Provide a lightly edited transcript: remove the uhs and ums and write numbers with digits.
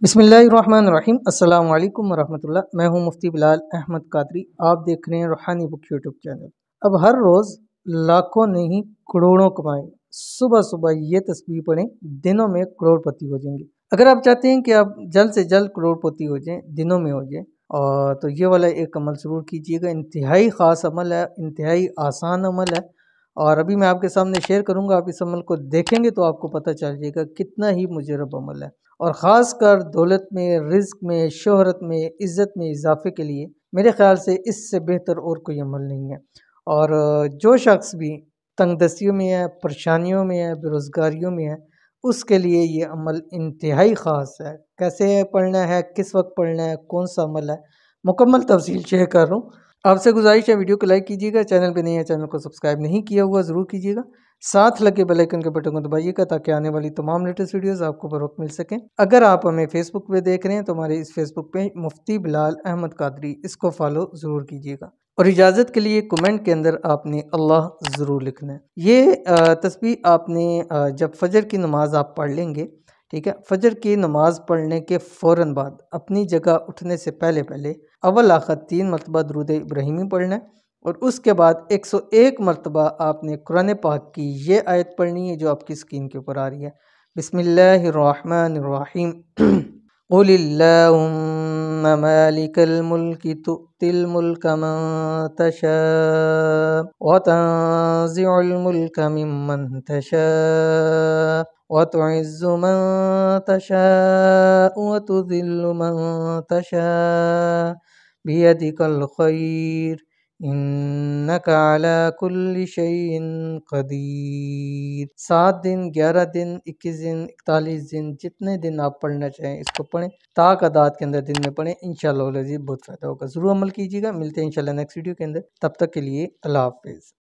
बिस्मिल्लाहिर्रहमानिर्रहीम। अस्सलाम वालेकुम वरहमतुल्लाह। मैं हूं मुफ्ती बिलाल अहमद कादरी। आप देख रहे हैं रूहानी बुक यूट्यूब चैनल। अब हर रोज़ लाखों नहीं करोड़ों कमाएं। सुबह सुबह ये तस्वीर पढ़ें, दिनों में करोड़पति हो जाएंगे। अगर आप चाहते हैं कि आप जल्द से जल्द करोड़पति हो जाएं, दिनों में हो जाएं, और तो ये वाला एक अमल ज़रूर कीजिएगा। इंतहाई ख़ास अमल है, इंतहाई आसान अमल है, और अभी मैं आपके सामने शेयर करूंगा। आप इस अमल को देखेंगे तो आपको पता चल जाएगा कितना ही मुजरब अमल है। और ख़ास कर दौलत में, रिज़्क में, शोहरत में, इज़्ज़त में इजाफे के लिए मेरे ख़्याल से इससे बेहतर और कोई अमल नहीं है। और जो शख्स भी तंगदस्तियों में है, परेशानियों में है, बेरोज़गारियों में है, उसके लिए ये अमल इंतहाई ख़ास है। कैसे पढ़ना है, किस वक्त पढ़ना है, कौन सा अमल है, मुकम्मल तफसील शेयर कर रहा हूँ। आपसे गुजारिश है, वीडियो को लाइक कीजिएगा। चैनल पे नहीं है, चैनल को सब्सक्राइब नहीं किया हुआ ज़रूर कीजिएगा। साथ लगे बेल आइकन के बटन को दबाइएगा ताकि आने वाली तमाम लेटेस्ट वीडियोस आपको बर वक्त मिल सकें। अगर आप हमें फेसबुक पे देख रहे हैं तो हमारे इस फेसबुक पे मुफ्ती बिलाल अहमद कादरी, इसको फॉलो ज़रूर कीजिएगा। और इजाज़त के लिए कमेंट के अंदर आपने अल्लाह ज़रूर लिखना है। ये तस्बीह आपने जब फजर की नमाज आप पढ़ लेंगे, ठीक है, फजर की नमाज पढ़ने के फ़ौरन बाद अपनी जगह उठने से पहले पहले अव्वल आखिर 3 मरतबा दुरूद इब्राहिमी पढ़ना है। और उसके बाद 101 मरतबा आपने कुरान पाक की ये आयत पढ़नी है जो आपकी स्क्रीन के ऊपर आ रही है। बिस्मिल्लाहिर्रहमानिर्रहीम। क़ुलिल्लाहुम्मा मालिकल मुल्कि तु'तिल मुल्का मन तशा व तंज़िउल मुल्का मिम्मन तशा व तुइज़्ज़ु मन तशा व तुज़िल्लु मन तशा बियदिकल खैर इन्नका अला कुल्लि शैइन कदीर। 7 दिन, 11 दिन, 21 दिन, 41 दिन, जितने दिन आप पढ़ना चाहें इसको पढ़ें। तादाद के अंदर दिन में पढ़ें, इंशाअल्लाह बहुत फ़ायदा होगा। ज़रूर अमल कीजिएगा। मिलते हैं इंशाअल्लाह नेक्स्ट वीडियो के अंदर। तब तक के लिए अल्लाह हाफ़िज़।